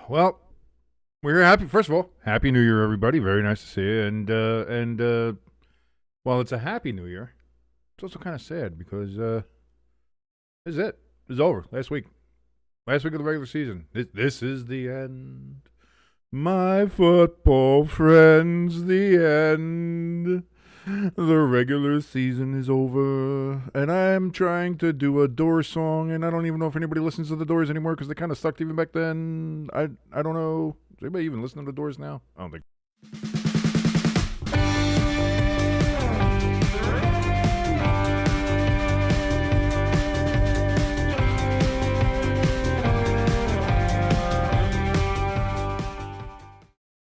Well, we're happy. First of all, happy New Year, everybody. Very nice to see you. And while it's a happy New Year, it's also kind of sad because this is it. It's over. Last week of the regular season. This is the end. My football friends, the end. The regular season is over, and I'm trying to do a Doors song, and I don't even know if anybody listens to the Doors anymore because they kind of sucked even back then. I don't know. Does anybody even listen to the Doors now? I don't think.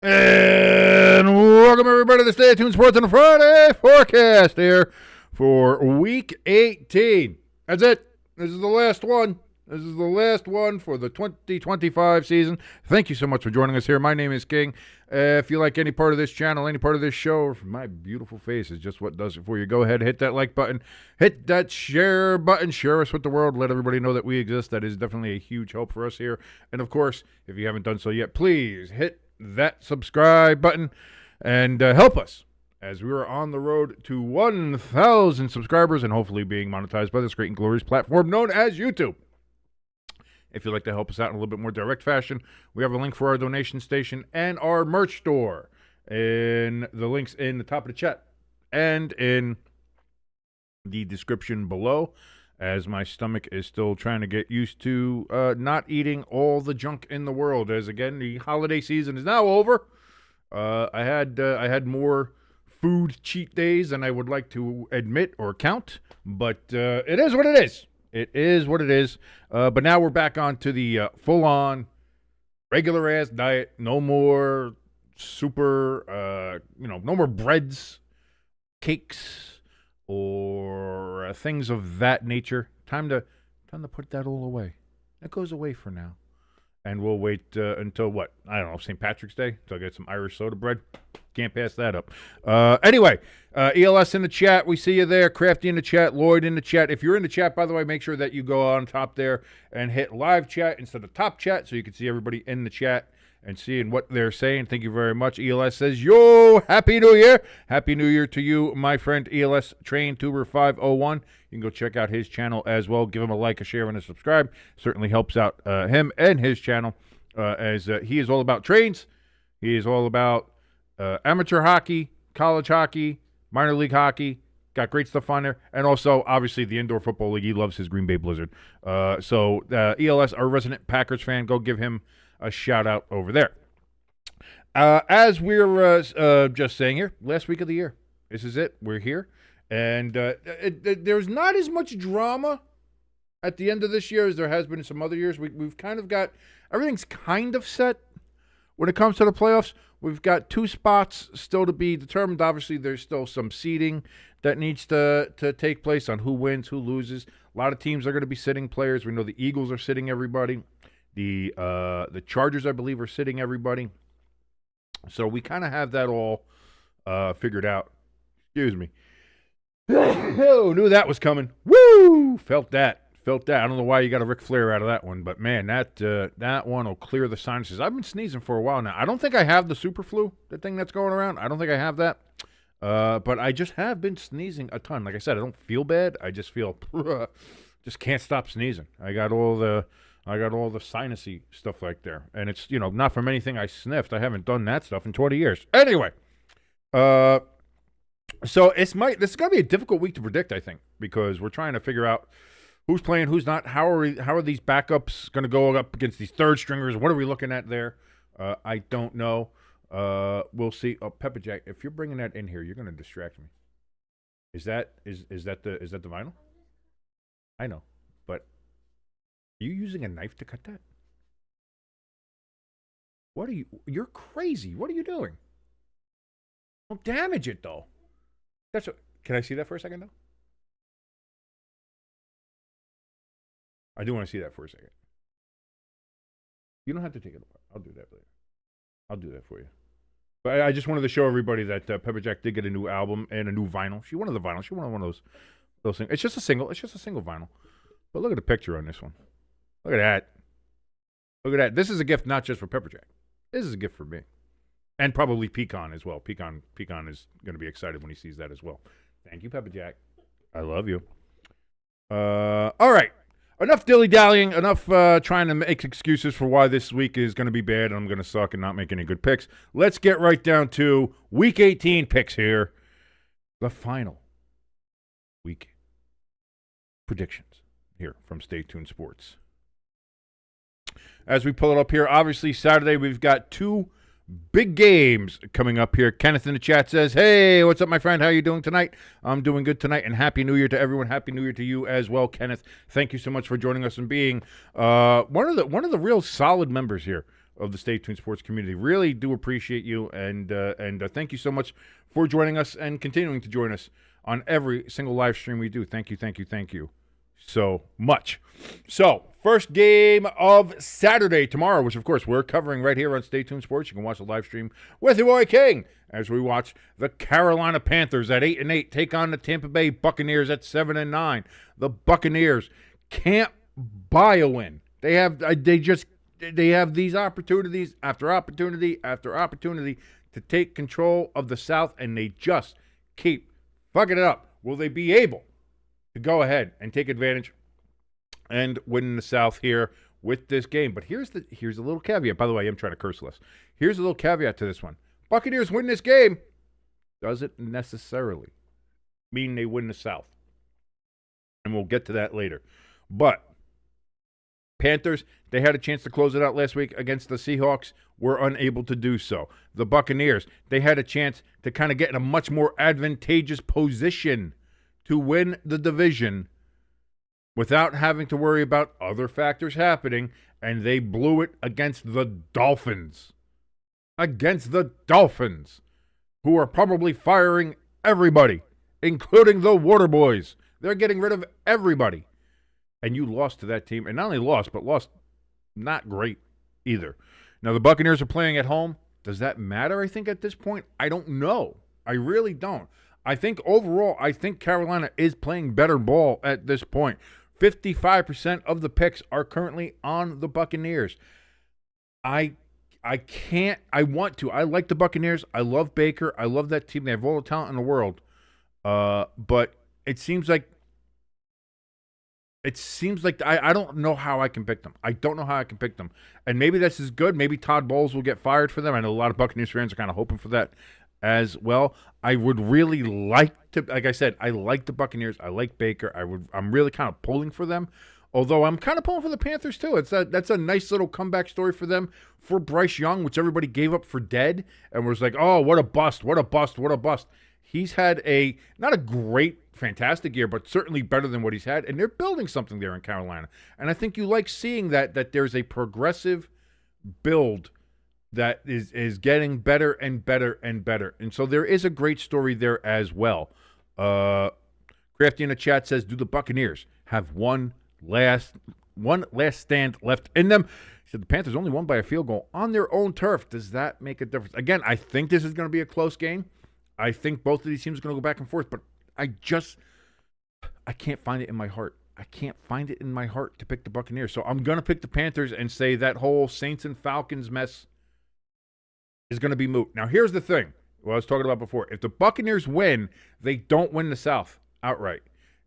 And welcome everybody to the Stay Tuned Sports on a Friday forecast here for Week 18. That's it. This is the last one. This is the last one for the 2025 season. Thank you so much for joining us here. My name is King. If you like any part of this channel, any part of this show, or my beautiful face is just what does it for you, go ahead, hit that like button, hit that share button, share us with the world, let everybody know that we exist. That is definitely a huge help for us here. And of course, if you haven't done so yet, please hit that subscribe button and help us as we are on the road to 1,000 subscribers and hopefully being monetized by this great and glorious platform known as YouTube. If you'd like to help us out in a little bit more direct fashion, we have a link for our donation station and our merch store. And the links in the top of the chat and in the description below, as my stomach is still trying to get used to not eating all the junk in the world. As again, the holiday season is now over. I had more food cheat days than I would like to admit or count, but it is what it is. It is what it is. But now we're back on to the full-on, regular-ass diet. No more super, no more breads, cakes, or things of that nature. Time to put that all away. It goes away for now. And we'll wait until what? I don't know, St. Patrick's Day. Until I get some Irish soda bread. Can't pass that up. Anyway, ELS in the chat. We see you there. Crafty in the chat. Lloyd in the chat. If you're in the chat, by the way, make sure that you go on top there and hit live chat instead of top chat so you can see everybody in the chat and seeing what they're saying. Thank you very much. ELS says, yo, Happy New Year. Happy New Year to you, my friend ELS Train Tuber 501. You can go check out his channel as well. Give him a like, a share, and a subscribe. Certainly helps out him and his channel as he is all about trains. He is all about amateur hockey, college hockey, minor league hockey. Got great stuff on there. And also, obviously, the Indoor Football League. He loves his Green Bay Blizzard. So ELS, our resident Packers fan, go give him a shout-out over there. As we're just saying here, last week of the year. This is it. We're here. And there's not as much drama at the end of this year as there has been in some other years. We've kind of got – everything's kind of set when it comes to the playoffs. We've got 2 spots still to be determined. Obviously, there's still some seeding that needs to take place on who wins, who loses. A lot of teams are going to be sitting players. We know the Eagles are sitting everybody. The Chargers, I believe, are sitting everybody. So we kind of have that all figured out. Excuse me. Oh, knew that was coming. Woo! Felt that. I don't know why you got a Ric Flair out of that one, but man, that one will clear the sinuses. I've been sneezing for a while now. I don't think I have the super flu, the thing that's going around. I don't think I have that. But I just have been sneezing a ton. Like I said, I don't feel bad. I just feel just can't stop sneezing. I got all the sinusy stuff like there. And it's, not from anything I sniffed. I haven't done that stuff in 20 years. Anyway, so this is going to be a difficult week to predict, I think, because we're trying to figure out who's playing, who's not. How are these backups going to go up against these third stringers? What are we looking at there? I don't know. We'll see. Oh, Pepper Jack, if you're bringing that in here, you're going to distract me. Is that the vinyl? I know, but are you using a knife to cut that? You're crazy. What are you doing? Don't damage it though. Can I see that for a second though? I do want to see that for a second. You don't have to take it apart. I'll do that later. I'll do that for you. But I just wanted to show everybody that Pepper Jack did get a new album and a new vinyl. She wanted the vinyl. She wanted one of those things. It's just a single vinyl. But look at the picture on this one. Look at that. Look at that. This is a gift not just for Pepper Jack. This is a gift for me. And probably Pecan as well. Pecan is going to be excited when he sees that as well. Thank you, Pepper Jack. I love you. All right. Enough dilly-dallying. Enough trying to make excuses for why this week is going to be bad and I'm going to suck and not make any good picks. Let's get right down to Week 18 picks here. The final week predictions here from Stay Tuned Sports. As we pull it up here, obviously Saturday we've got two big games coming up here. Kenneth in the chat says, hey, what's up, my friend? How you doing tonight? I'm doing good tonight, and Happy New Year to everyone. Happy New Year to you as well, Kenneth. Thank you so much for joining us and being one of the real solid members here of the Stay Tuned Sports community. Really do appreciate you, and thank you so much for joining us and continuing to join us on every single live stream we do. Thank you so much. So, first game of Saturday tomorrow, which of course we're covering right here on Stay Tuned Sports. You can watch the live stream with your boy King as we watch the Carolina Panthers at 8-8 take on the Tampa Bay Buccaneers at 7-9. The Buccaneers can't buy a win. They have these opportunities after opportunity after opportunity to take control of the South, and they just keep fucking it up. Will they be able to go ahead and take advantage and win the South here with this game? But here's a little caveat. By the way, I'm trying to curse less. Here's a little caveat to this one. Buccaneers win this game doesn't necessarily mean they win the South. And we'll get to that later. But Panthers, they had a chance to close it out last week against the Seahawks, were unable to do so. The Buccaneers, they had a chance to kind of get in a much more advantageous position to win the division without having to worry about other factors happening, and they blew it against the Dolphins. Against the Dolphins, who are probably firing everybody, including the Water Boys. They're getting rid of everybody. And you lost to that team, and not only lost, but lost not great either. Now, the Buccaneers are playing at home. Does that matter, I think, at this point? I don't know. I really don't. I think overall, Carolina is playing better ball at this point. 55% of the picks are currently on the Buccaneers. I want to. I like the Buccaneers. I love Baker. I love that team. They have all the talent in the world. But it seems like I don't know how I can pick them. I don't know how I can pick them. And maybe this is good. Maybe Todd Bowles will get fired for them. I know a lot of Buccaneers fans are kind of hoping for that as well. I would really like to, like I said, I like the Buccaneers. I like Baker. I'm really kind of pulling for them. Although I'm kind of pulling for the Panthers too. That's a nice little comeback story for them, for Bryce Young, which everybody gave up for dead and was like, oh, what a bust, what a bust, what a bust. He's had not a great, fantastic year, but certainly better than what he's had, and they're building something there in Carolina. And I think you like seeing that there's a progressive build that is getting better and better and better. And so there is a great story there as well. Crafty in the chat says, do the Buccaneers have one last stand left in them? He said the Panthers only won by a field goal on their own turf. Does that make a difference? Again, I think this is going to be a close game. I think both of these teams are going to go back and forth, but I can't find it in my heart. I can't find it in my heart to pick the Buccaneers. So I'm going to pick the Panthers and say that whole Saints and Falcons mess is going to be moot. Now, here's the thing. What I was talking about before. If the Buccaneers win, they don't win the South outright.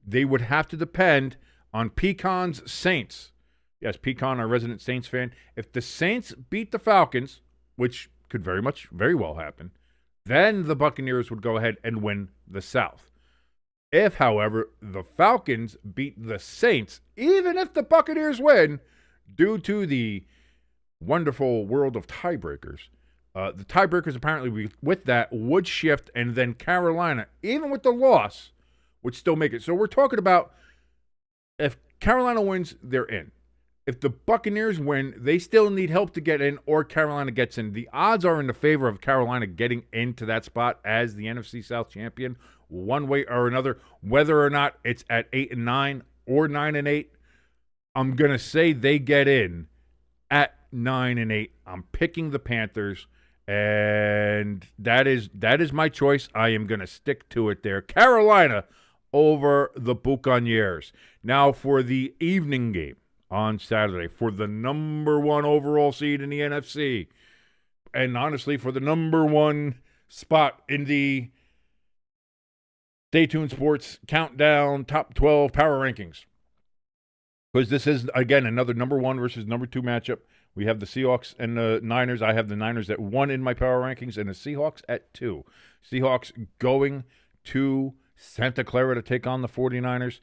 They would have to depend on Pecan's Saints. Yes, Pecan, our resident Saints fan. If the Saints beat the Falcons, which could very well happen, then the Buccaneers would go ahead and win the South. If, however, the Falcons beat the Saints, even if the Buccaneers win, due to the wonderful world of tiebreakers, the tiebreakers apparently with that would shift, and then Carolina, even with the loss, would still make it. So we're talking about if Carolina wins, they're in. If the Buccaneers win, they still need help to get in, or Carolina gets in. The odds are in the favor of Carolina getting into that spot as the NFC South champion, one way or another, whether or not it's at 8-9 or 9-8. I'm gonna say they get in at 9-8. I'm picking the Panthers, and that is my choice. I am gonna stick to it there. Carolina over the Buccaneers. Now for the evening game on Saturday for the number 1 overall seed in the NFC. And honestly, for the number 1 spot in the Stay Tuned Sports Countdown Top 12 Power Rankings. Because this is, again, another number 1 versus number 2 matchup. We have the Seahawks and the Niners. I have the Niners at 1 in my power rankings and the Seahawks at 2. Seahawks going to Santa Clara to take on the 49ers.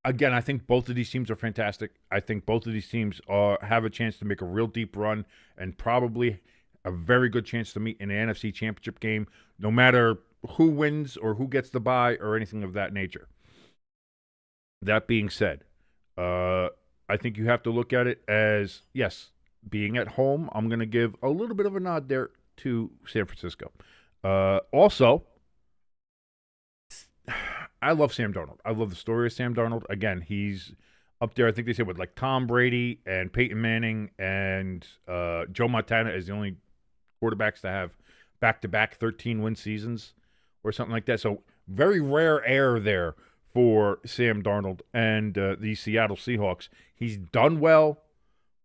Again, I think both of these teams are fantastic. I think both of these teams have a chance to make a real deep run and probably a very good chance to meet in the NFC Championship game, no matter who wins or who gets the bye or anything of that nature. That being said, I think you have to look at it as, yes, being at home, I'm going to give a little bit of a nod there to San Francisco. Also, I love Sam Darnold. I love the story of Sam Darnold. Again, he's up there, I think they said, with like Tom Brady and Peyton Manning and Joe Montana as the only quarterbacks to have back-to-back 13-win seasons or something like that. So very rare air there for Sam Darnold and the Seattle Seahawks. He's done well,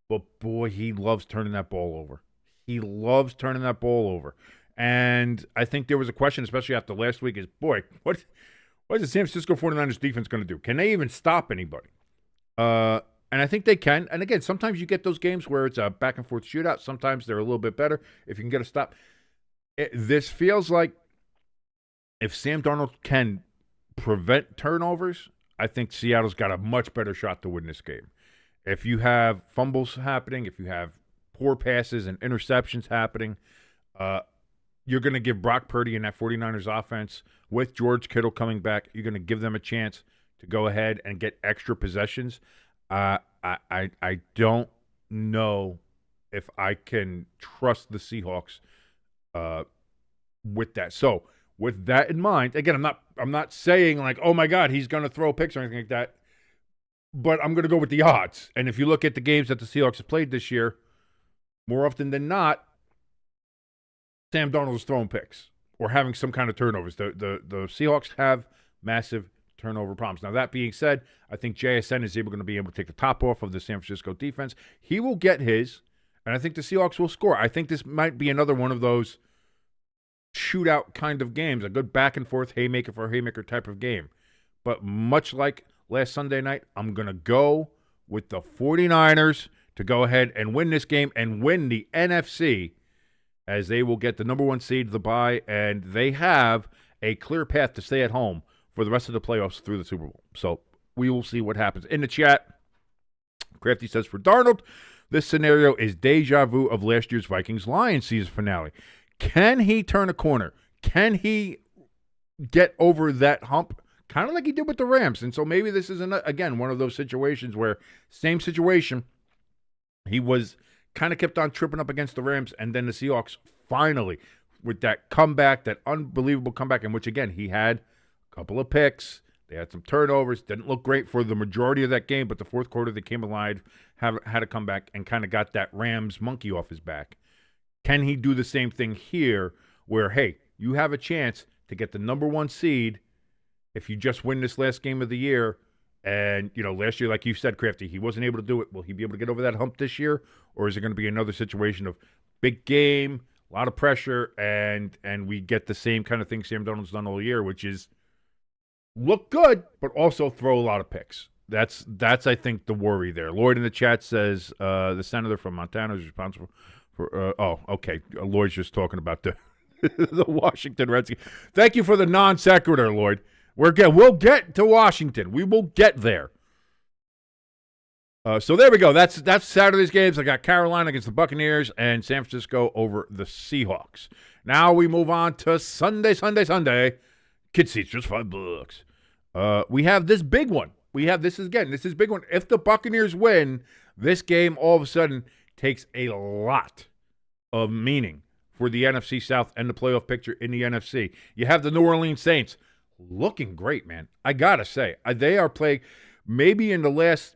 but boy, he loves turning that ball over. He loves turning that ball over. And I think there was a question, especially after last week, is, boy, what is the San Francisco 49ers defense going to do? Can they even stop anybody? And I think they can. And again, sometimes you get those games where it's a back-and-forth shootout. Sometimes they're a little bit better if you can get a stop. This feels like if Sam Darnold can prevent turnovers, I think Seattle's got a much better shot to win this game. If you have fumbles happening, if you have poor passes and interceptions happening, you're going to give Brock Purdy and that 49ers offense, with George Kittle coming back, you're going to give them a chance to go ahead and get extra possessions. I don't know if I can trust the Seahawks with that. So with that in mind, again, I'm not saying like, oh my God, he's going to throw picks or anything like that, but I'm going to go with the odds. And if you look at the games that the Seahawks have played this year, more often than not, Sam Darnold is throwing picks or having some kind of turnovers. The Seahawks have massive turnover problems. Now, that being said, I think JSN is going to be able to take the top off of the San Francisco defense. He will get his, and I think the Seahawks will score. I think this might be another one of those shootout kind of games, a good back-and-forth haymaker for haymaker type of game. But much like last Sunday night, I'm going to go with the 49ers to go ahead and win this game and win the NFC, as they will get the number 1 seed, the bye, and they have a clear path to stay at home for the rest of the playoffs through the Super Bowl. So we will see what happens. In the chat, Crafty says, for Darnold, this scenario is deja vu of last year's Vikings-Lions season finale. Can he turn a corner? Can he get over that hump? Kind of like he did with the Rams. And so maybe this is, again, one of those situations where, same situation, he was kind of kept on tripping up against the Rams, and then the Seahawks finally, with that comeback, that unbelievable comeback, in which, again, he had a couple of picks. They had some turnovers. Didn't look great for the majority of that game, but the fourth quarter they came alive, had a comeback, and kind of got that Rams monkey off his back. Can he do the same thing here where, hey, you have a chance to get the number 1 seed if you just win this last game of the year? And, last year, like you said, Crafty, he wasn't able to do it. Will he be able to get over that hump this year? Or is it going to be another situation of big game, a lot of pressure, and we get the same kind of thing Sam Darnold's done all year, which is look good, but also throw a lot of picks. That's I think, the worry there. Lloyd in the chat says the senator from Montana is responsible for okay. Lloyd's just talking about the the Washington Redskins. Thank you for the non sequitur, Lloyd. We'll get to Washington. We will get there. So there we go. That's Saturday's games. I got Carolina against the Buccaneers and San Francisco over the Seahawks. Now we move on to Sunday. Kid seats just $5. We have this big one. This is big one. If the Buccaneers win, this game all of a sudden takes a lot of meaning for the NFC South and the playoff picture in the NFC. You have the New Orleans Saints looking great, man. I got to say, they are playing maybe in the last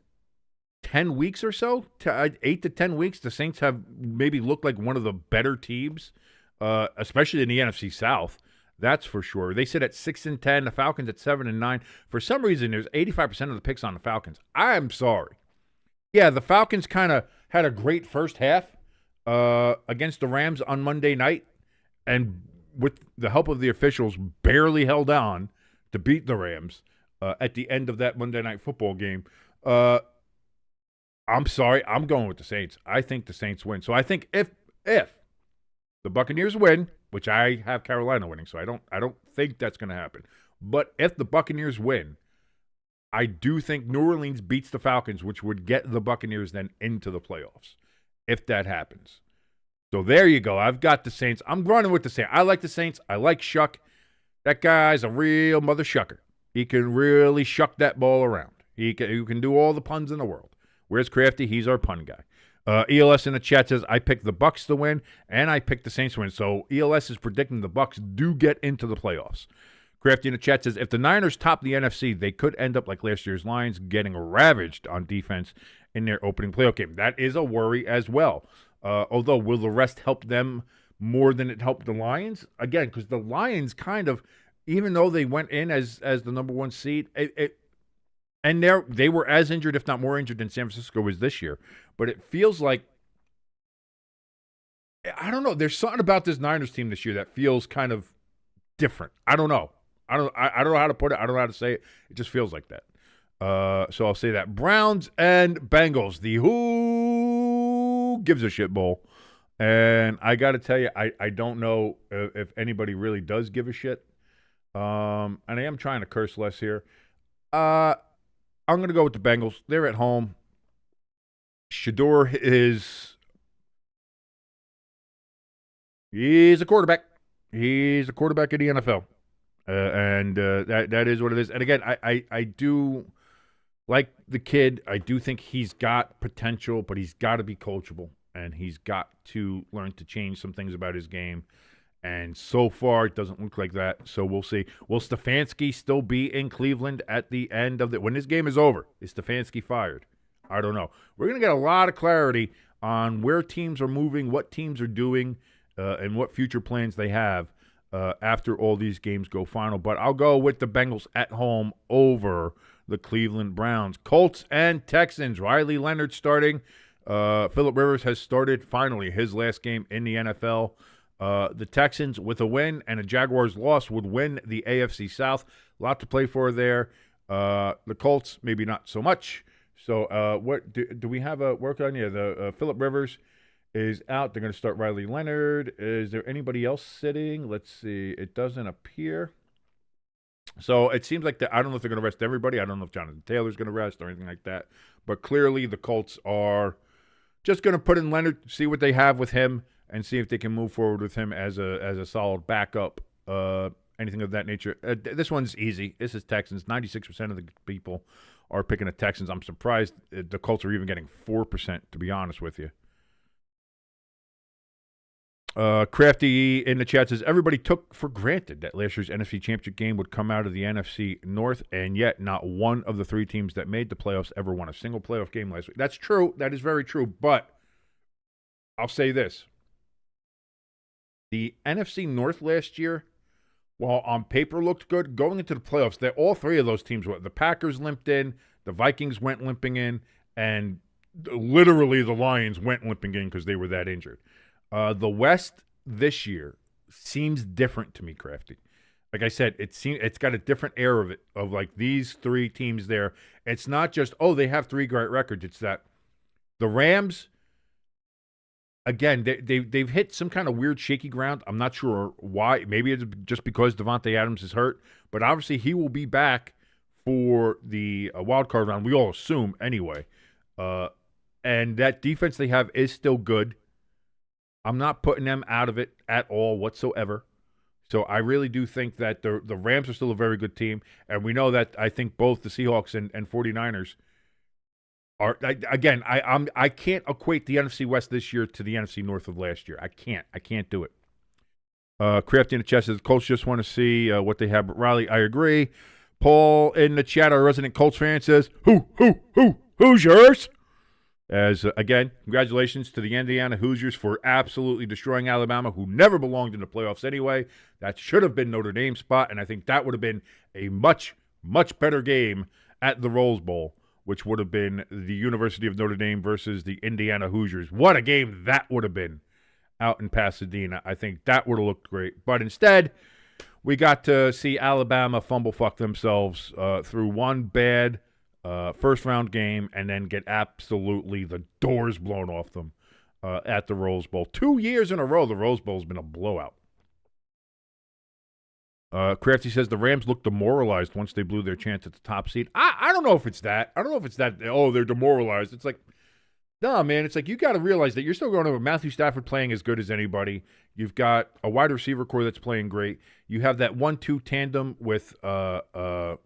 10 weeks or so, 8 to 10 weeks, the Saints have maybe looked like one of the better teams, especially in the NFC South. That's for sure. They sit at 6-10, the Falcons at 7-9. For some reason, there's 85% of the picks on the Falcons. I'm sorry. Yeah, the Falcons kind of had a great first half against the Rams on Monday night, and with the help of the officials, barely held on to beat the Rams at the end of that Monday Night Football game. I'm sorry, I'm going with the Saints. I think the Saints win. So I think if the Buccaneers win, which I have Carolina winning, so I don't think that's going to happen. But if the Buccaneers win, I do think New Orleans beats the Falcons, which would get the Buccaneers then into the playoffs, if that happens. So there you go. I've got the Saints. I'm running with the Saints. I like the Saints. I like Shuck. That guy's a real mother shucker. He can really shuck that ball around. He can do all the puns in the world. Where's Crafty? He's our pun guy. ELS in the chat says, I picked the Bucs to win, and I picked the Saints to win. So ELS is predicting the Bucs do get into the playoffs. Crafty in the chat says, if the Niners top the NFC, they could end up like last year's Lions, getting ravaged on defense in their opening playoff game. That is a worry as well. Although, will the rest help them more than it helped the Lions? Again, because the Lions kind of, even though they went in as the number one seed, and they were as injured, if not more injured, than San Francisco was this year. But it feels like, I don't know, there's something about this Niners team this year that feels kind of different. I don't know. I don't know how to put it. I don't know how to say it. It just feels like that. So I'll say that. Browns and Bengals, the who gives a shit bowl. And I got to tell you, I don't know if anybody really does give a shit. And I am trying to curse less here. I'm going to go with the Bengals. They're at home. Shador he's a quarterback. He's a quarterback in the NFL. And that is what it is. And again, I do like the kid. I do think he's got potential, but he's got to be coachable. And he's got to learn to change some things about his game. And so far, it doesn't look like that. So we'll see. Will Stefanski still be in Cleveland at the end of when this game is over? Is Stefanski fired? I don't know. We're going to get a lot of clarity on where teams are moving, what teams are doing, and what future plans they have after all these games go final. But I'll go with the Bengals at home over the Cleveland Browns. Colts and Texans. Riley Leonard starting. Phillip Rivers has started finally his last game in the NFL. The Texans, with a win and a Jaguars loss, would win the AFC South. A lot to play for there. The Colts, maybe not so much. So what do we have a work on? Yeah, the Phillip Rivers is out. They're going to start Riley Leonard. Is there anybody else sitting? Let's see. It doesn't appear. So it seems like I don't know if they're going to rest everybody. I don't know if Jonathan Taylor's going to rest or anything like that. But clearly the Colts are just going to put in Leonard, see what they have with him, and see if they can move forward with him as a solid backup, anything of that nature. This one's easy. This is Texans. 96% of the people are picking the Texans. I'm surprised the Colts are even getting 4%, to be honest with you. Crafty in the chat says, everybody took for granted that last year's NFC Championship game would come out of the NFC North, and yet not one of the three teams that made the playoffs ever won a single playoff game last week. That's true. That is very true. But I'll say this. The NFC North last year, while on paper looked good, going into the playoffs, all three of those teams were. The Packers limped in, the Vikings went limping in, and literally the Lions went limping in because they were that injured. The West this year seems different to me, Crafty. Like I said, it's got a different air of like these three teams there. It's not just, they have three great records. It's that the Rams, again, they've hit some kind of weird shaky ground. I'm not sure why. Maybe it's just because Devontae Adams is hurt, but obviously he will be back for the wild card round. We all assume anyway. And that defense they have is still good. I'm not putting them out of it at all whatsoever. So I really do think that the Rams are still a very good team. And we know that I think both the Seahawks and 49ers are, again, I can't equate the NFC West this year to the NFC North of last year. I can't do it. Crafty in the chat says, the Colts just want to see what they have. But Riley, I agree. Paul in the chat, our resident Colts fan, says, who's yours? As, again, congratulations to the Indiana Hoosiers for absolutely destroying Alabama, who never belonged in the playoffs anyway. That should have been Notre Dame's spot, and I think that would have been a much, much better game at the Rose Bowl. which would have been the University of Notre Dame versus the Indiana Hoosiers. What a game that would have been out in Pasadena. I think that would have looked great. But instead, we got to see Alabama fumble fuck themselves through one bad first-round game and then get absolutely the doors blown off them at the Rose Bowl. 2 years in a row, the Rose Bowl has been a blowout. Crafty says the Rams looked demoralized once they blew their chance at the top seed. I don't know if it's that. I don't know if it's that, oh, they're demoralized. It's like, no, man, it's like you got to realize that you're still going to have Matthew Stafford playing as good as anybody. You've got a wide receiver core that's playing great. You have that 1-2 tandem with Corum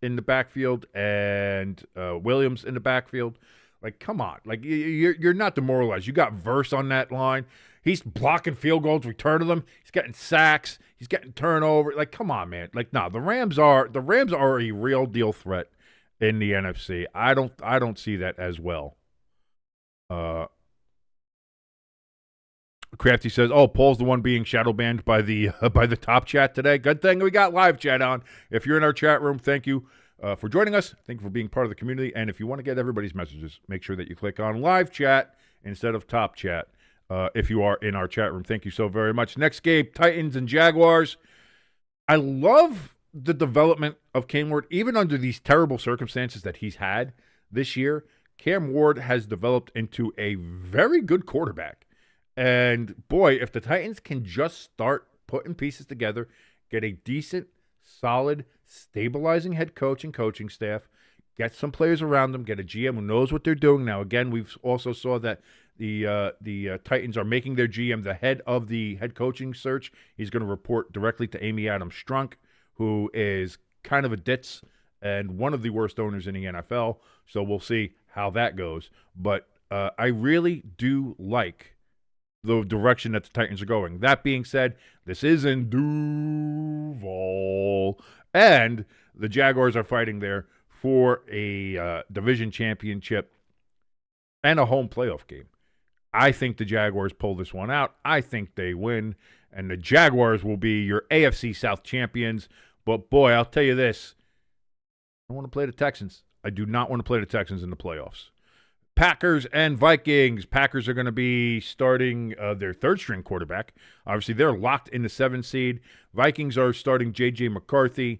in the backfield and Williams in the backfield. Like, come on. Like, you're not demoralized. You got Verse on that line. He's blocking field goals, returning them. He's getting sacks. He's getting turnover. Like, come on, man. Like, no, the Rams are a real deal threat in the NFC. I don't see that as well. Crafty says, "Oh, Paul's the one being shadow banned by the top chat today. Good thing we got live chat on. If you're in our chat room, thank you for joining us. Thank you for being part of the community. And if you want to get everybody's messages, make sure that you click on live chat instead of top chat. If you are in our chat room, thank you so very much. Next game, Titans and Jaguars. I love the development of Cam Ward, even under these terrible circumstances that he's had this year. Cam Ward has developed into a very good quarterback. And, boy, if the Titans can just start putting pieces together, get a decent, solid, stabilizing head coach and coaching staff, get some players around them, get a GM who knows what they're doing. Now, again, we've also saw that the Titans are making their GM the head of the head coaching search. He's going to report directly to Amy Adams Strunk, who is kind of a ditz and one of the worst owners in the NFL. So we'll see how that goes. But I really do like the direction that the Titans are going. That being said, this is in Duval, and the Jaguars are fighting there for a division championship and a home playoff game. I think the Jaguars pull this one out. I think they win, and the Jaguars will be your AFC South champions. But, boy, I'll tell you this. I want to play the Texans. I do not want to play the Texans in the playoffs. Packers and Vikings. Packers are going to be starting their third-string quarterback. Obviously, they're locked in the 7th seed. Vikings are starting J.J. McCarthy.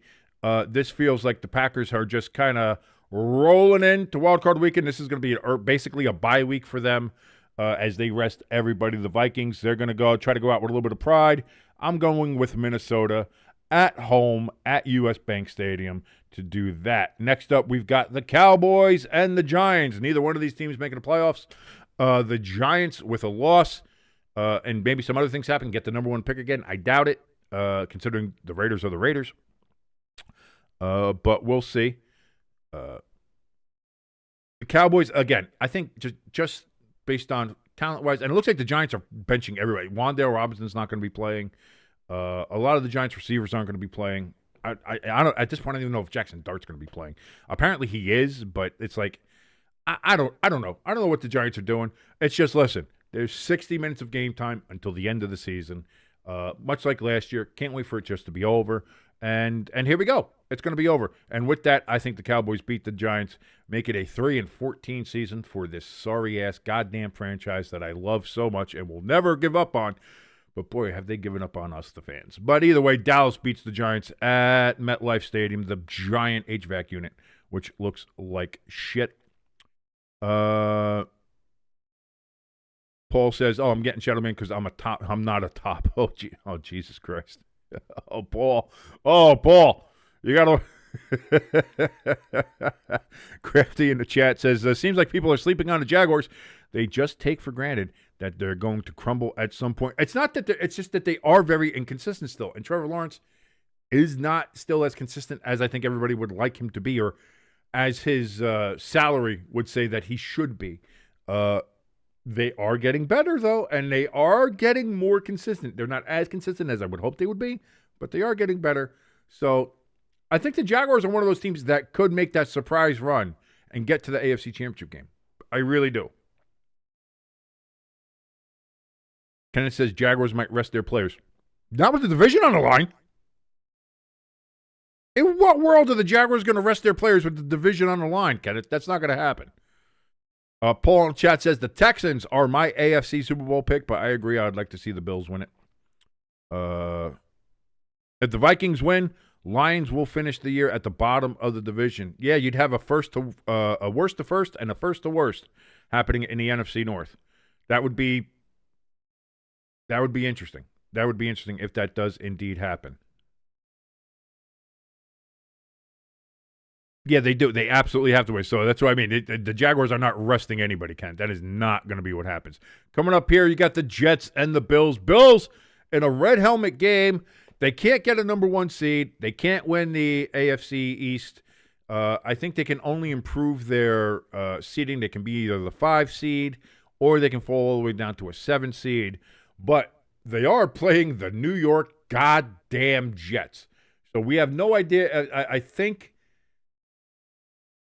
This feels like the Packers are just kind of rolling into wildcard weekend. This is going to be basically a bye week for them as they rest everybody. The Vikings, they're going to try to go out with a little bit of pride. I'm going with Minnesota at home at U.S. Bank Stadium to do that. Next up, we've got the Cowboys and the Giants. Neither one of these teams making the playoffs. The Giants with a loss and maybe some other things happen, get the number 1 pick again. I doubt it, considering the Raiders are the Raiders. But we'll see. The Cowboys, again, I think just based on talent-wise, and it looks like the Giants are benching everybody. Wan'Dale Robinson's not going to be playing. A lot of the Giants receivers aren't going to be playing. I don't at this point. I don't even know if Jackson Dart's going to be playing. Apparently he is, but it's like I don't know. I don't know what the Giants are doing. It's just, listen, there's 60 minutes of game time until the end of the season. Much like last year, can't wait for it just to be over. And here we go. It's going to be over. And with that, I think the Cowboys beat the Giants, make it a 3-14 season for this sorry-ass goddamn franchise that I love so much and will never give up on. But, boy, have they given up on us, the fans. But either way, Dallas beats the Giants at MetLife Stadium, the giant HVAC unit, which looks like shit. Paul says, "Oh, I'm getting shadow man because I'm not a top." Oh, Jesus Christ. Oh, Paul. You got to... Crafty in the chat says, "Seems like people are sleeping on the Jaguars. They just take for granted that they're going to crumble at some point." It's not that it's just that they are very inconsistent still. And Trevor Lawrence is not still as consistent as I think everybody would like him to be, or as his salary would say that he should be. They are getting better, though, and they are getting more consistent. They're not as consistent as I would hope they would be, but they are getting better. So I think the Jaguars are one of those teams that could make that surprise run and get to the AFC Championship game. I really do. Kenneth says Jaguars might rest their players. Not with the division on the line. In what world are the Jaguars going to rest their players with the division on the line, Kenneth? That's not going to happen. Paul in chat says the Texans are my AFC Super Bowl pick, but I agree. I'd like to see the Bills win it. If the Vikings win, Lions will finish the year at the bottom of the division. Yeah, you'd have a worst to first and a first to worst happening in the NFC North. That would be interesting. That would be interesting if that does indeed happen. Yeah, they do. They absolutely have to win. So that's what I mean. The Jaguars are not resting anybody, Ken. That is not going to be what happens. Coming up here, you got the Jets and the Bills. Bills in a red helmet game. They can't get a number one seed. They can't win the AFC East. I think they can only improve their seeding. They can be either the 5 seed or they can fall all the way down to a 7 seed. But they are playing the New York goddamn Jets. So we have no idea. I think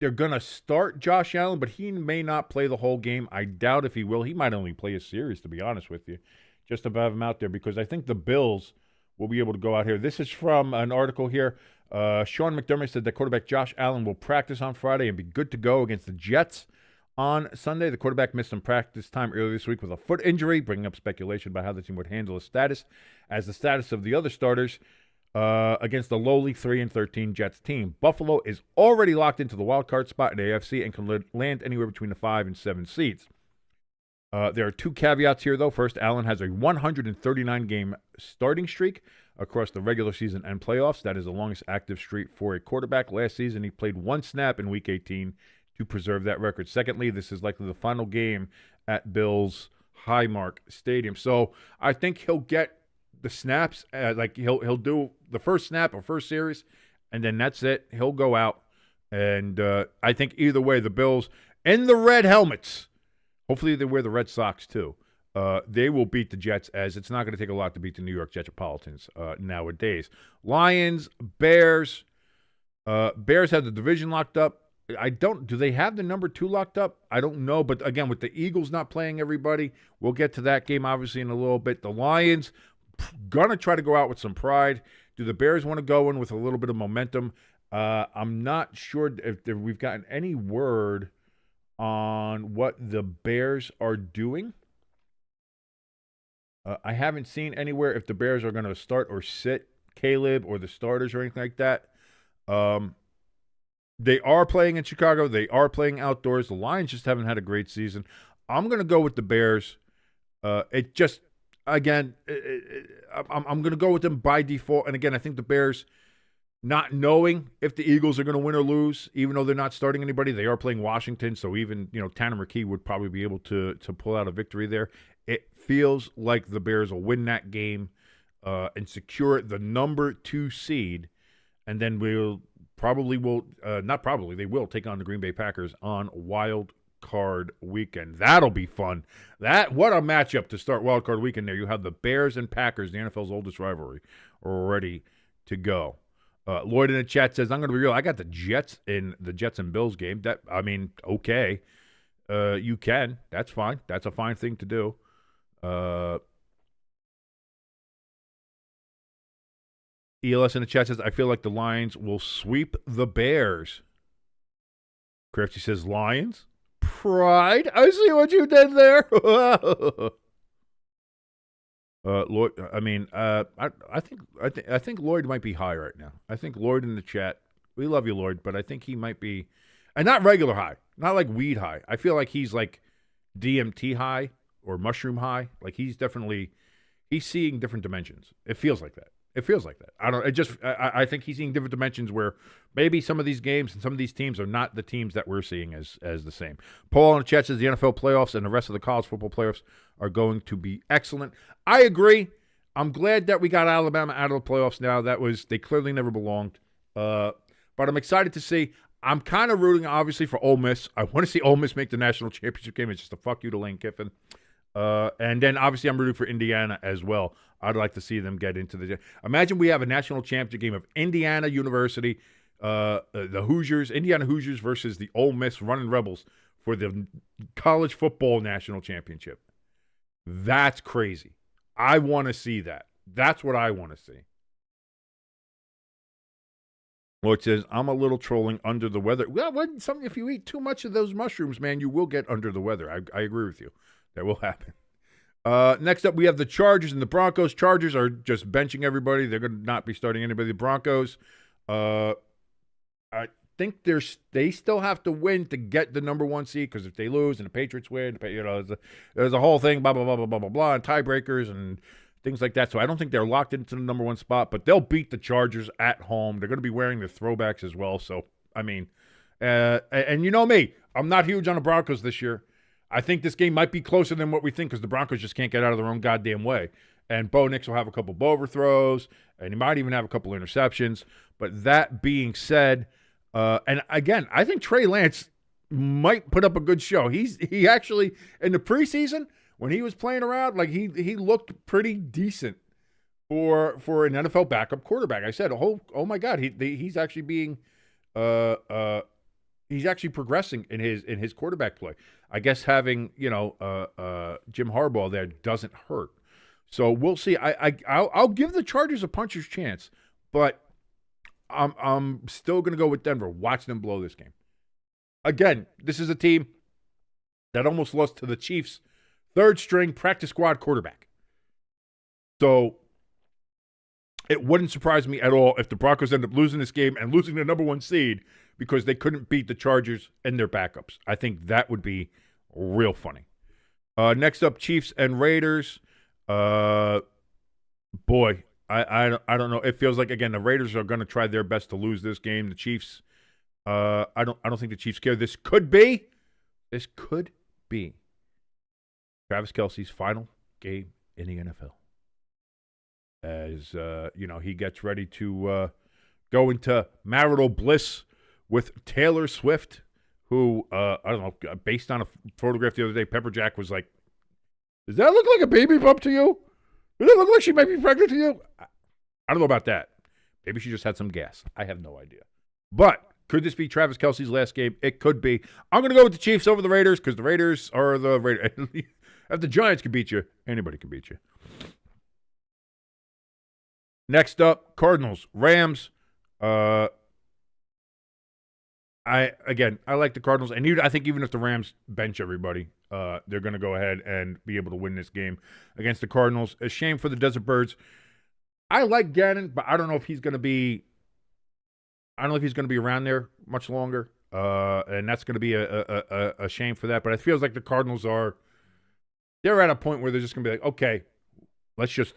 they're going to start Josh Allen, but he may not play the whole game. I doubt if he will. He might only play a series, to be honest with you, just to have him out there, because I think the Bills will be able to go out here. This is from an article here. Sean McDermott said that quarterback Josh Allen will practice on Friday and be good to go against the Jets on Sunday. The quarterback missed some practice time earlier this week with a foot injury, bringing up speculation about how the team would handle his status as the status of the other starters against the lowly 3-13 Jets team. Buffalo is already locked into the wild card spot in the AFC and can land anywhere between the 5 and 7 seeds. There are 2 caveats here, though. First, Allen has a 139-game starting streak across the regular season and playoffs. That is the longest active streak for a quarterback. Last season, he played 1 snap in Week 18 to preserve that record. Secondly, this is likely the final game at Bills' Highmark Stadium. So I think he'll get the snaps. He'll do the first snap or first series, and then that's it. He'll go out. And I think either way, the Bills in the red helmets, hopefully they wear the Red Sox too. They will beat the Jets, as it's not going to take a lot to beat the New York Jetropolitans nowadays. Lions, Bears. Bears have the division locked up. Do they have the number 2 locked up? I don't know. But again, with the Eagles not playing everybody, we'll get to that game obviously in a little bit. The Lions going to try to go out with some pride. Do the Bears want to go in with a little bit of momentum? I'm not sure if we've gotten any word on what the Bears are doing. I haven't seen anywhere if the Bears are going to start or sit Caleb or the starters or anything like that. They are playing in Chicago. They are playing outdoors. The Lions just haven't had a great season. I'm going to go with the Bears. I'm going to go with them by default. And again, I think the Bears, not knowing if the Eagles are going to win or lose, even though they're not starting anybody, they are playing Washington. So even, Tanner McKee would probably be able to pull out a victory there. It feels like the Bears will win that game and secure the number 2 seed. And then they will take on the Green Bay Packers on Wild Card Weekend. That'll be fun. What a matchup to start Wild Card Weekend there. You have the Bears and Packers, the NFL's oldest rivalry, ready to go. Lloyd in the chat says, I'm going to be real. I got the Jets in the Jets and Bills game. Okay. You can. That's fine. That's a fine thing to do. ELS in the chat says, I feel like the Lions will sweep the Bears. Crafty says, Lions? Pride? I see what you did there. Lloyd, I think Lloyd might be high right now. I think Lloyd in the chat, we love you, Lloyd, but I think he might be, and not regular high, not like weed high. I feel like he's like DMT high or mushroom high. Like he's seeing different dimensions. It feels like that. I think he's seeing different dimensions where maybe some of these games and some of these teams are not the teams that we're seeing as the same. Paul in the chat says the NFL playoffs and the rest of the college football playoffs are going to be excellent. I agree. I'm glad that we got Alabama out of the playoffs now. They clearly never belonged. But I'm excited to see. I'm kind of rooting, obviously, for Ole Miss. I want to see Ole Miss make the national championship game. It's just a fuck you to Lane Kiffin. And then, obviously, I'm rooting for Indiana as well. I'd like to see them get into the – imagine we have a national championship game of Indiana University, the Hoosiers, Indiana Hoosiers versus the Ole Miss Running Rebels for the college football national championship. That's crazy. I want to see that. That's what I want to see. Well, it says, I'm a little trolling under the weather. Well, if you eat too much of those mushrooms, man, you will get under the weather. I agree with you. That will happen. Next up, we have the Chargers and the Broncos. Chargers are just benching everybody. They're going to not be starting anybody. The Broncos, I think they still have to win to get the number 1 seed, because if they lose and the Patriots win, there's a whole thing, blah, blah, blah, blah, blah, blah, blah, and tiebreakers and things like that. So I don't think they're locked into the number 1 spot, but they'll beat the Chargers at home. They're going to be wearing their throwbacks as well. So, I mean, and you know me, I'm not huge on the Broncos this year. I think this game might be closer than what we think, because the Broncos just can't get out of their own goddamn way. And Bo Nix will have a couple of overthrows, and he might even have a couple of interceptions. But that being said, and again, I think Trey Lance might put up a good show. He actually, in the preseason, when he was playing around, like he looked pretty decent for an NFL backup quarterback. I said, oh my God, he's actually being he's actually progressing in his quarterback play. I guess having Jim Harbaugh there doesn't hurt. So we'll see. I'll give the Chargers a puncher's chance, but I'm still going to go with Denver. Watch them blow this game. Again, this is a team that almost lost to the Chiefs' third-string practice squad quarterback. So it wouldn't surprise me at all if the Broncos end up losing this game and losing the number 1 seed because they couldn't beat the Chargers and their backups. I think that would be real funny. Next up, Chiefs and Raiders. Boy, I don't know. It feels like, again, the Raiders are going to try their best to lose this game. The Chiefs, I don't think the Chiefs care. This could be Travis Kelce's final game in the NFL. As he gets ready to go into marital bliss with Taylor Swift, who I don't know, based on a photograph the other day, Pepper Jack was like, "Does that look like a baby bump to you? Does it look like she might be pregnant to you?" I don't know about that. Maybe she just had some gas. I have no idea. But could this be Travis Kelce's last game? It could be. I'm going to go with the Chiefs over the Raiders, because the Raiders are the Raiders. If the Giants can beat you, anybody can beat you. Next up, Cardinals, Rams. I like the Cardinals, and I think even if the Rams bench everybody, they're going to go ahead and be able to win this game against the Cardinals. A shame for the Desert Birds. I like Gannon, but I don't know if he's going to be. I don't know if he's going to be around there much longer, and that's going to be a shame for that. But it feels like the Cardinals they're at a point where they're just going to be like, okay, let's just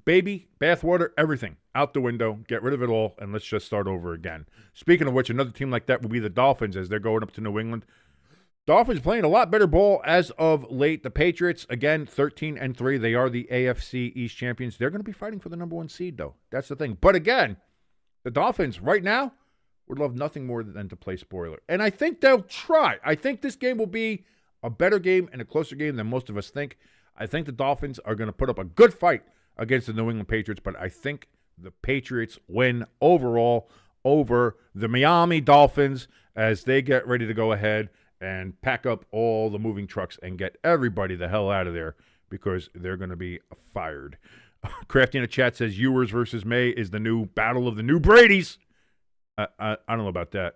bathwater, everything out the window, get rid of it all, and let's just start over again. Speaking of which, another team like that would be the Dolphins as they're going up to New England. Dolphins playing a lot better ball as of late. The Patriots, again, 13-3. They are the AFC East champions. They're going to be fighting for the number 1 seed, though. That's the thing. But again, the Dolphins right now would love nothing more than to play spoiler. And I think they'll try. I think this game will be a better game and a closer game than most of us think. I think the Dolphins are going to put up a good fight against the New England Patriots, but I think the Patriots win overall over the Miami Dolphins as they get ready to go ahead and pack up all the moving trucks and get everybody the hell out of there because they're going to be fired. Crafty in the chat says Ewers versus May is the new battle of the new Bradys. I don't know about that.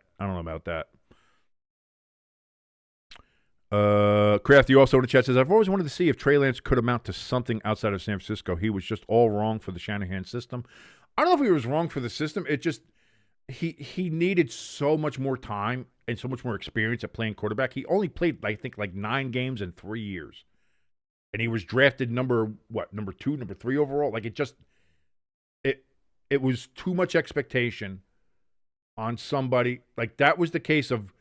Crafty also in the chat says, I've always wanted to see if Trey Lance could amount to something outside of San Francisco. He was just all wrong for the Shanahan system. I don't know if he was wrong for the system. It just, he needed so much more time and so much more experience at playing quarterback. He only played, I think, like 9 games in 3 years. And he was drafted number 2, number 3 overall. Like, it was too much expectation on somebody. Like, that was the case of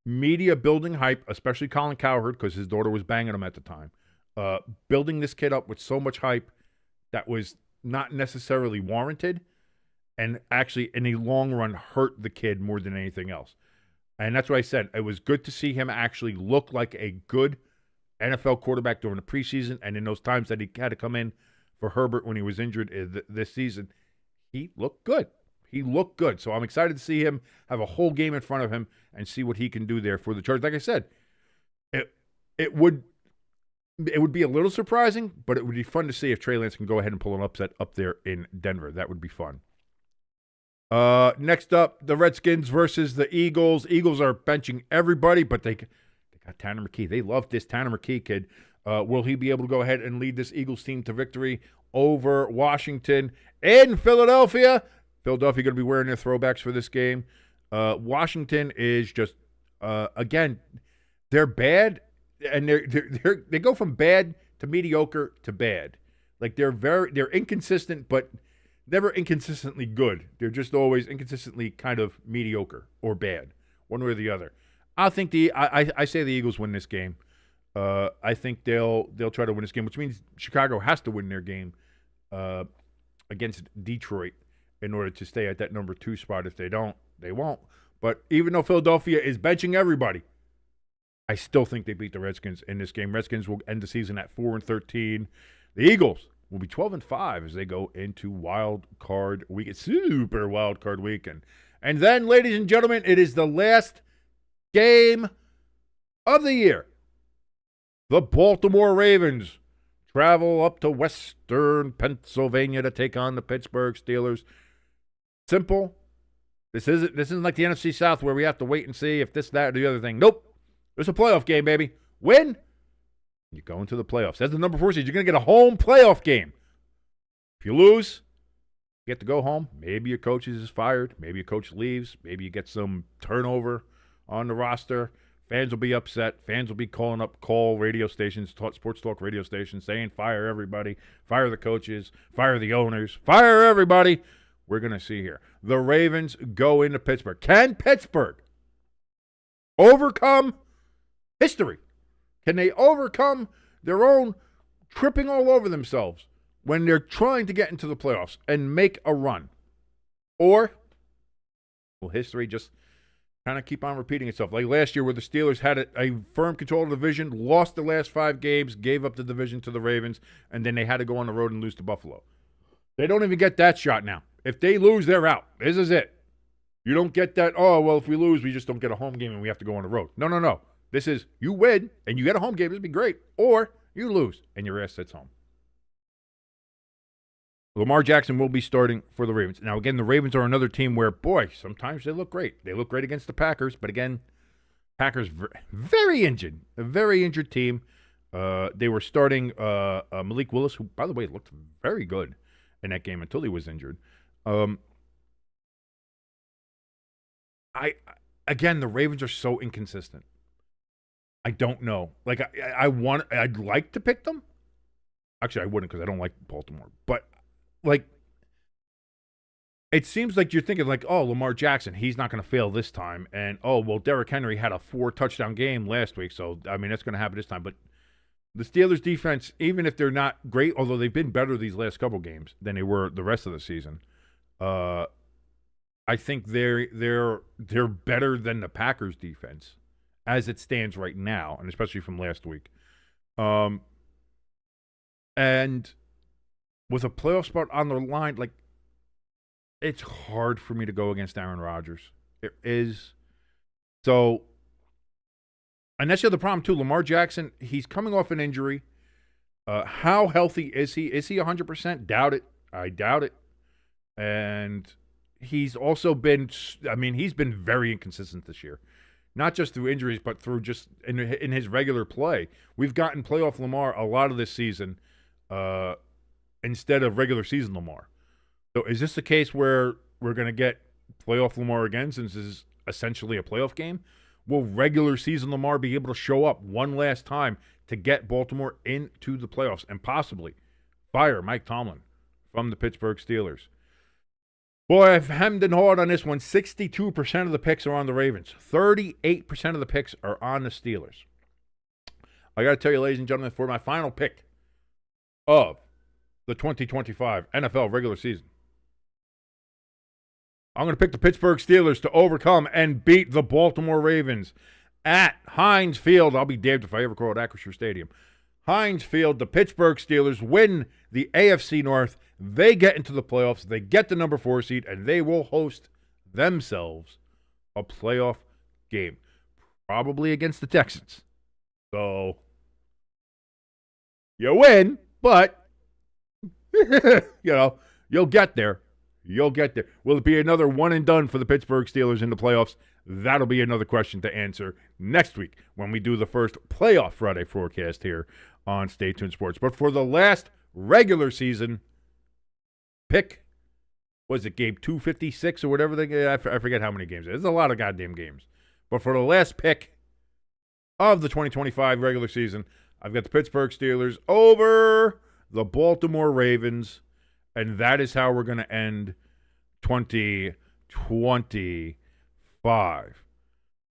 media building hype, especially Colin Cowherd, because his daughter was banging him at the time. Building this kid up with so much hype that was not necessarily warranted, and actually, in the long run, hurt the kid more than anything else. And that's why I said it was good to see him actually look like a good NFL quarterback during the preseason, and in those times that he had to come in for Herbert when he was injured this season, he looked good. So I'm excited to see him have a whole game in front of him and see what he can do there for the Chargers. Like I said, it would be a little surprising, but it would be fun to see if Trey Lance can go ahead and pull an upset up there in Denver. That would be fun. Next up, the Redskins versus the Eagles. Eagles are benching everybody, but they got Tanner McKee. They love this Tanner McKee kid. Will he be able to go ahead and lead this Eagles team to victory over Washington in Philadelphia? Philadelphia going to be wearing their throwbacks for this game. Washington is just, again, they're bad, and they go from bad to mediocre to bad. Like they're inconsistent, but never inconsistently good. They're just always inconsistently kind of mediocre or bad, one way or the other. I think I say the Eagles win this game. I think they'll try to win this game, which means Chicago has to win their game against Detroit in order to stay at that number 2 spot. If they don't, they won't. But even though Philadelphia is benching everybody, I still think they beat the Redskins in this game. Redskins will end the season at 4-13. The Eagles will be 12-5 as they go into wild card weekend, super wild card weekend. And then, ladies and gentlemen, it is the last game of the year. The Baltimore Ravens travel up to Western Pennsylvania to take on the Pittsburgh Steelers. Simple. This isn't like the NFC South where we have to wait and see if this, that, or the other thing. Nope. It's a playoff game, baby. Win, you go into the playoffs. As the number 4 seed, you're going to get a home playoff game. If you lose, you get to go home. Maybe your coach is fired. Maybe your coach leaves. Maybe you get some turnover on the roster. Fans will be upset. Fans will be calling up radio stations, sports talk radio stations, saying fire everybody, fire the coaches, fire the owners, fire everybody. We're going to see here. The Ravens go into Pittsburgh. Can Pittsburgh overcome history? Can they overcome their own tripping all over themselves when they're trying to get into the playoffs and make a run? Or will history just kind of keep on repeating itself? Like last year where the Steelers had a firm control of the division, lost the last 5 games, gave up the division to the Ravens, and then they had to go on the road and lose to Buffalo. They don't even get that shot now. If they lose, they're out. This is it. You don't get that, oh, well, if we lose, we just don't get a home game and we have to go on the road. No. This is you win and you get a home game. This would be great. Or you lose and your ass sits home. Lamar Jackson will be starting for the Ravens. Now, again, the Ravens are another team where, boy, sometimes they look great. They look great against the Packers. But, again, Packers very injured. A very injured team. They were starting Malik Willis, who, by the way, looked very good in that game until he was injured. Again, the Ravens are so inconsistent. I don't know. Like I'd like to pick them. Actually, I wouldn't because I don't like Baltimore. But like, it seems like you're thinking like, oh, Lamar Jackson, he's not going to fail this time, and oh, well, Derrick Henry had a 4-touchdown game last week, so I mean that's going to happen this time. But the Steelers' defense, even if they're not great, although they've been better these last couple games than they were the rest of the season, I think they're better than the Packers' defense as it stands right now, and especially from last week. And with a playoff spot on the line, like, it's hard for me to go against Aaron Rodgers. It is. So, and that's the other problem, too. Lamar Jackson, he's coming off an injury. How healthy is he? Is he 100%? Doubt it. I doubt it. And he's also been, he's been very inconsistent this year. Not just through injuries, but through just in his regular play. We've gotten playoff Lamar a lot of this season instead of regular season Lamar. So is this the case where we're going to get playoff Lamar again since this is essentially a playoff game? Will regular season Lamar be able to show up one last time to get Baltimore into the playoffs and possibly fire Mike Tomlin from the Pittsburgh Steelers? Boy, I've hemmed and hawed on this one. 62% of the picks are on the Ravens. 38% of the picks are on the Steelers. I got to tell you, ladies and gentlemen, for my final pick of the 2025 NFL regular season, I'm going to pick the Pittsburgh Steelers to overcome and beat the Baltimore Ravens at Heinz Field. I'll be damned if I ever call it Acrisure Stadium. Heinz Field, the Pittsburgh Steelers win the AFC North. They get into the playoffs. They get the number 4 seed, and they will host themselves a playoff game, probably against the Texans. So, you win, but, you'll get there. You'll get there. Will it be another one and done for the Pittsburgh Steelers in the playoffs? That'll be another question to answer next week when we do the first playoff Friday forecast here on Stay Tuned Sports. But for the last regular season pick, was it game 256 or whatever? I forget how many games. There's a lot of goddamn games. But for the last pick of the 2025 regular season, I've got the Pittsburgh Steelers over the Baltimore Ravens, and that is how we're going to end 2025.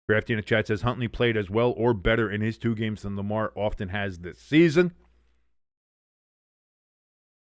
Crafty in the chat says Huntley played as well or better in his 2 games than Lamar often has this season.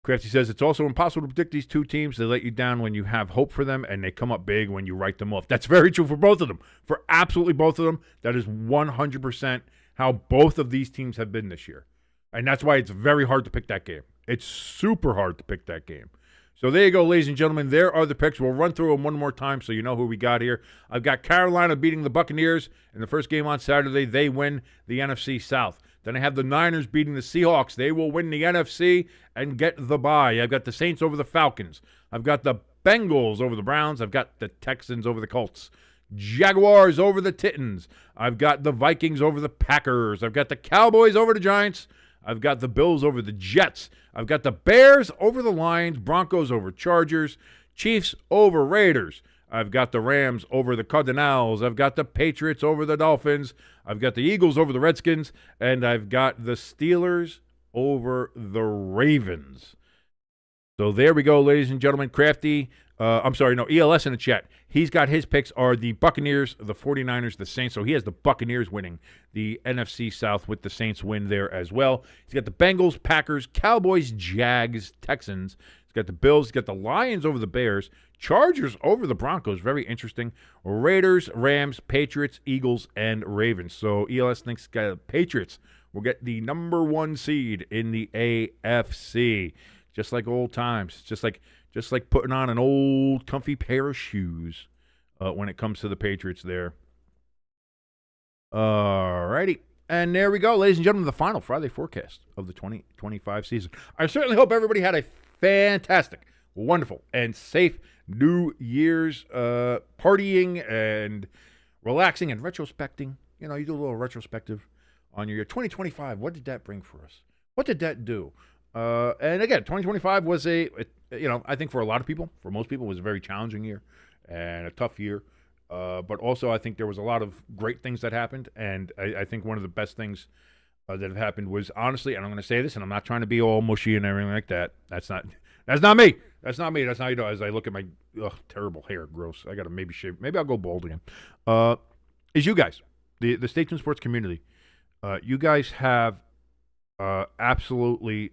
Crafty says it's also impossible to predict these 2 teams. They let you down when you have hope for them, and they come up big when you write them off. That's very true for both of them. For absolutely both of them, that is 100% how both of these teams have been this year. And that's why it's very hard to pick that game. It's super hard to pick that game. So there you go, ladies and gentlemen. There are the picks. We'll run through them one more time so you know who we got here. I've got Carolina beating the Buccaneers in the first game on Saturday. They win the NFC South. Then I have the Niners beating the Seahawks. They will win the NFC and get the bye. I've got the Saints over the Falcons. I've got the Bengals over the Browns. I've got the Texans over the Colts. Jaguars over the Titans. I've got the Vikings over the Packers. I've got the Cowboys over the Giants. I've got the Bills over the Jets. I've got the Bears over the Lions. Broncos over Chargers. Chiefs over Raiders. I've got the Rams over the Cardinals. I've got the Patriots over the Dolphins. I've got the Eagles over the Redskins. And I've got the Steelers over the Ravens. So there we go, ladies and gentlemen. Crafty, ELS in the chat. He's got his picks are the Buccaneers, the 49ers, the Saints. So he has the Buccaneers winning the NFC South with the Saints win there as well. He's got the Bengals, Packers, Cowboys, Jags, Texans. He's got the Bills. He's got the Lions over the Bears. Chargers over the Broncos. Very interesting. Raiders, Rams, Patriots, Eagles, and Ravens. So ELS thinks Patriots will get the number 1 seed in the AFC. Just like old times. Just like putting on an old comfy pair of shoes when it comes to the Patriots there. All righty. And there we go, ladies and gentlemen, the final Friday forecast of the 2025 season. I certainly hope everybody had a fantastic, wonderful, and safe New Year's partying and relaxing and retrospecting. You know, you do a little retrospective on your year. 2025, what did that bring for us? What did that do? And again, 2025 was I think for a lot of people, for most people, it was a very challenging year and a tough year. But also, I think there was a lot of great things that happened. And I think one of the best things that have happened was, honestly, and I'm going to say this, and I'm not trying to be all mushy and everything like that. That's not me. That's not me. That's how you know, as I look at my terrible hair, gross. I got to maybe shave. Maybe I'll go bald again. Is you guys, the Stay Tuned Sports community, you guys have absolutely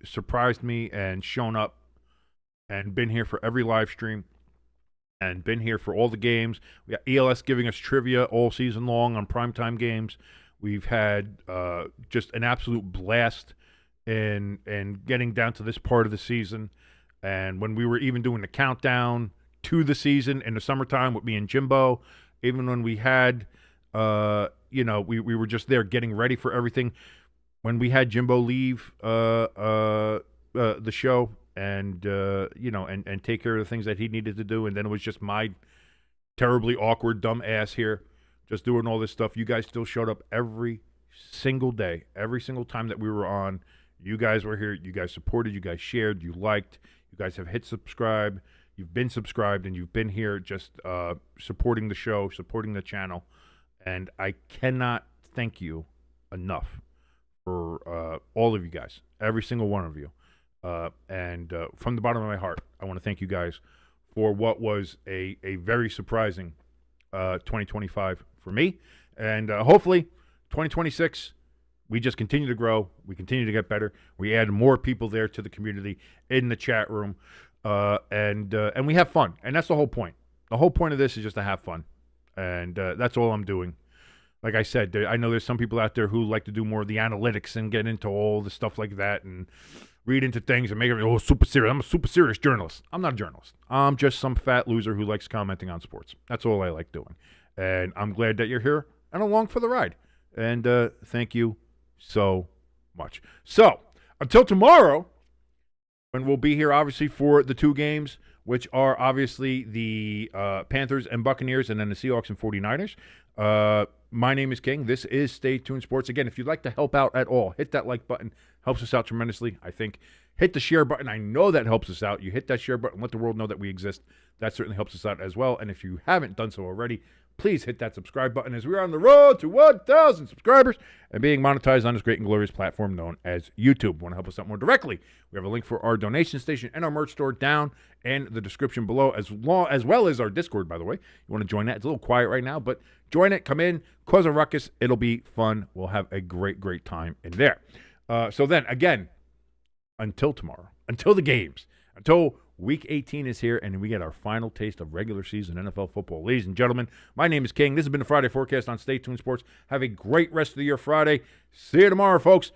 surprised me and shown up and been here for every live stream and been here for all the games. We got ELS giving us trivia all season long on primetime games. We've had just an absolute blast in getting down to this part of the season. And when we were even doing the countdown to the season in the summertime with me and Jimbo, even when we had, we were just there getting ready for everything. When we had Jimbo leave the show and and take care of the things that he needed to do, and then it was just my terribly awkward dumb ass here just doing all this stuff. You guys still showed up every single day, every single time that we were on. You guys were here. You guys supported. You guys shared. You liked. You guys have hit subscribe. You've been subscribed, and you've been here just supporting the show, supporting the channel. And I cannot thank you enough for all of you guys, every single one of you. And from the bottom of my heart, I want to thank you guys for what was a very surprising 2025 for me. And hopefully 2026, we just continue to grow. We continue to get better. We add more people there to the community in the chat room. And we have fun. And that's the whole point. The whole point of this is just to have fun. And that's all I'm doing. Like I said, I know there's some people out there who like to do more of the analytics and get into all the stuff like that and read into things and make it super serious. I'm a super serious journalist. I'm not a journalist. I'm just some fat loser who likes commenting on sports. That's all I like doing. And I'm glad that you're here and along for the ride. And thank you so much. So, until tomorrow, when we'll be here, obviously, for the 2 games, which are obviously the Panthers and Buccaneers, and then the Seahawks and 49ers. My name is King. This is Stay Tuned Sports. Again, if you'd like to help out at all, hit that like button. Helps us out tremendously, I think. Hit the share button. I know that helps us out. You hit that share button, let the world know that we exist. That certainly helps us out as well. And if you haven't done so already, please hit that subscribe button as we're on the road to 1,000 subscribers and being monetized on this great and glorious platform known as YouTube. Want to help us out more directly? We have a link for our donation station and our merch store down in the description below, as well as our Discord, by the way. You want to join that? It's a little quiet right now, but join it. Come in, cause a ruckus. It'll be fun. We'll have a great, great time in there. So then, again, until tomorrow, until the games, until Week 18 is here, and we get our final taste of regular season NFL football. Ladies and gentlemen, my name is King. This has been the Friday Forecast on Stay Tuned Sports. Have a great rest of the year Friday. See you tomorrow, folks.